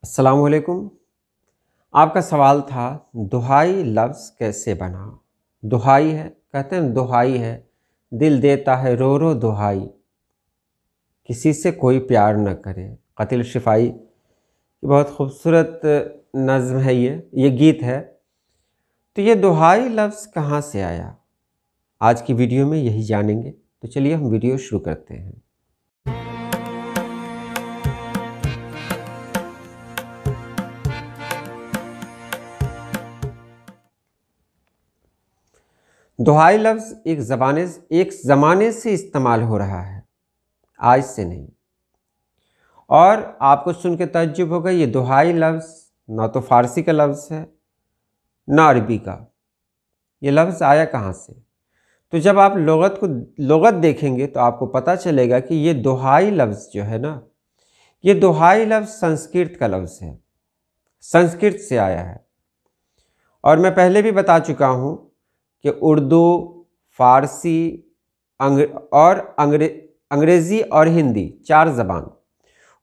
अस्सलाम वालेकुम। आपका सवाल था दुहाई लफ्ज़ कैसे बना। दुहाई है, कहते हैं दुहाई है, दिल देता है रो रो दुहाई, किसी से कोई प्यार न करे। क़तील शिफ़ाई की बहुत खूबसूरत नज़्म है, ये गीत है। तो ये दुहाई लफ्ज़ कहाँ से आया, आज की वीडियो में यही जानेंगे। तो चलिए हम वीडियो शुरू करते हैं। दुहाई लफ्ज़ एक ज़माने से इस्तेमाल हो रहा है, आज से नहीं। और आपको सुन के तअज्जुब होगा, ये दुहाई लफ्ज़ ना तो फ़ारसी का लफ्ज़ है ना अरबी का। ये लफ्ज़ आया कहाँ से? तो जब आप लुग़त देखेंगे तो आपको पता चलेगा कि ये दुहाई लफ्ज़ जो है ना, ये दुहाई लफ्ज़ संस्कृत का लफ्ज़ है, संस्कृत से आया है। और मैं पहले भी बता चुका हूँ कि उर्दू, फ़ारसी और अंग्रेज़ी और हिंदी, 4 ज़बान,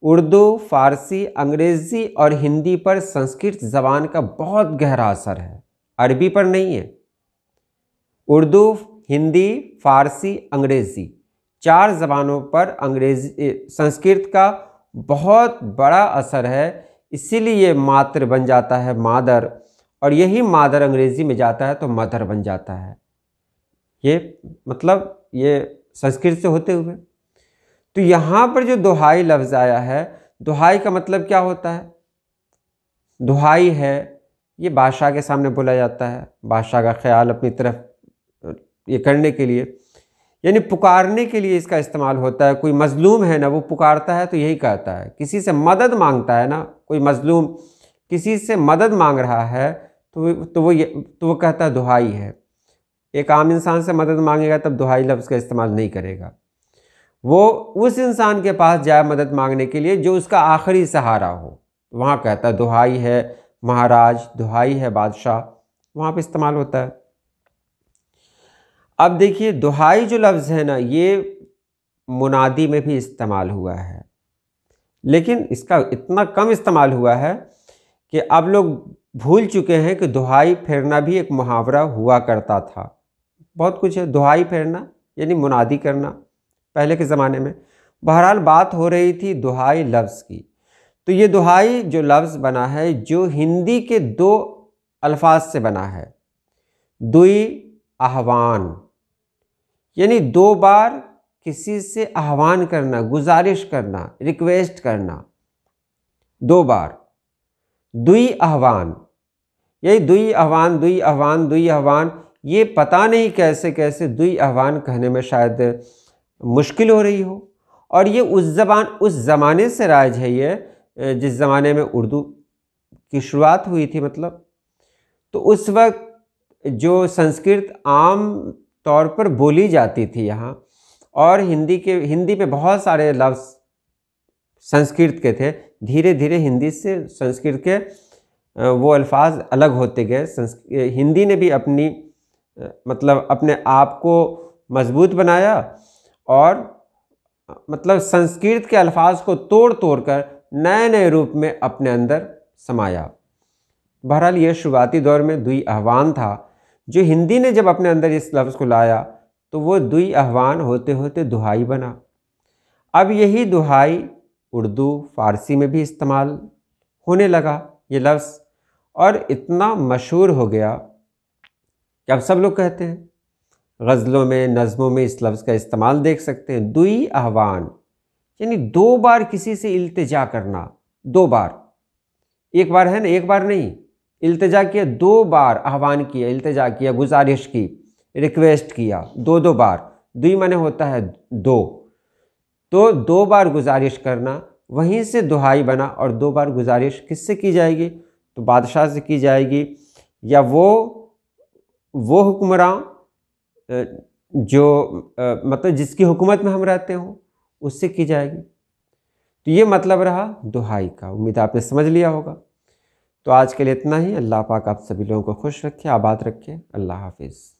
उर्दू, फ़ारसी, अंग्रेज़ी और हिंदी पर संस्कृत ज़बान का बहुत गहरा असर है, अरबी पर नहीं है। उर्दू, हिंदी, फ़ारसी, अंग्रेज़ी, 4 ज़बानों पर संस्कृत का बहुत बड़ा असर है। इसीलिए ये मातृ बन जाता है मादर, और यही मादर अंग्रेज़ी में जाता है तो मदर बन जाता है। ये मतलब ये संस्कृत से होते हुए। तो यहाँ पर जो दुहाई लफ्ज़ आया है, दुहाई का मतलब क्या होता है? दुहाई है, ये बादशाह के सामने बोला जाता है, बादशाह का ख्याल अपनी तरफ ये करने के लिए, यानी पुकारने के लिए इसका इस्तेमाल होता है। कोई मज़लूम है ना, वो पुकारता है तो यही कहता है, किसी से मदद मांगता है ना, कोई मज़लूम किसी से मदद मांग रहा है तो वो कहता है दुहाई है। एक आम इंसान से मदद मांगेगा तब दुहाई लफ्ज़ का इस्तेमाल नहीं करेगा। वो उस इंसान के पास जाए मदद मांगने के लिए जो उसका आखिरी सहारा हो, वहाँ कहता है दुहाई है महाराज, दुहाई है बादशाह, वहाँ पे इस्तेमाल होता है। अब देखिए, दुहाई जो लफ्ज़ है ना, ये मुनादी में भी इस्तेमाल हुआ है, लेकिन इसका इतना कम इस्तेमाल हुआ है कि अब लोग भूल चुके हैं कि दुहाई फेरना भी एक मुहावरा हुआ करता था। बहुत कुछ है, दुहाई फेरना यानी मुनादी करना पहले के ज़माने में। बहरहाल बात हो रही थी दुहाई लफ्ज़ की। तो ये दुहाई जो लफ्ज़ बना है, जो हिंदी के 2 अल्फाज से बना है, दुई आह्वान, यानी 2 बार किसी से आह्वान करना, गुजारिश करना, रिक्वेस्ट करना, 2 बार। दुई आह्वान, यही दुई आह्वान, दुई आह्वान, दुई आह्वान, ये पता नहीं कैसे कैसे दुई आह्वान कहने में शायद मुश्किल हो रही हो। और ये उस ज़माने से राज है, ये जिस ज़माने में उर्दू की शुरुआत हुई थी। मतलब तो उस वक्त जो संस्कृत आम तौर पर बोली जाती थी यहाँ, और हिंदी में बहुत सारे लफ्ज़ संस्कृत के थे। धीरे धीरे हिंदी से संस्कृत के वो अल्फाज अलग होते गए। हिंदी ने भी मतलब अपने आप को मजबूत बनाया, और मतलब संस्कृत के अल्फाज को तोड़ तोड़ कर नए नए रूप में अपने अंदर समाया। बहरहाल ये शुरुआती दौर में दुई आह्वान था, जो हिंदी ने जब अपने अंदर इस लफ्ज़ को लाया तो वो दुई आह्वान होते होते दुहाई बना। अब यही दुहाई उर्दू, फ़ारसी में भी इस्तेमाल होने लगा ये लफ्ज़, और इतना मशहूर हो गया कि अब सब लोग कहते हैं। गज़लों में, नज़्मों में इस लफ्ज़ का इस्तेमाल देख सकते हैं। दुई आह्वान यानी 2 बार किसी से इल्तिजा करना, 2 बार, एक बार है ना, एक बार नहीं, इल्तिजा किया, 2 बार आह्वान किया, इल्तिजा किया, गुजारिश की, रिक्वेस्ट किया, 2 बार। दुई माने होता है 2, तो 2 बार गुजारिश करना, वहीं से दुहाई बना। और 2 बार गुजारिश किससे की जाएगी? तो बादशाह से की जाएगी, या वो हुक्मरान जो मतलब जिसकी हुकूमत में हम रहते हों, उससे की जाएगी। तो ये मतलब रहा दुहाई का। उम्मीद आपने समझ लिया होगा। तो आज के लिए इतना ही। अल्लाह पाक आप सभी लोगों को खुश रखे, आबाद रखे। अल्लाह हाफिज़।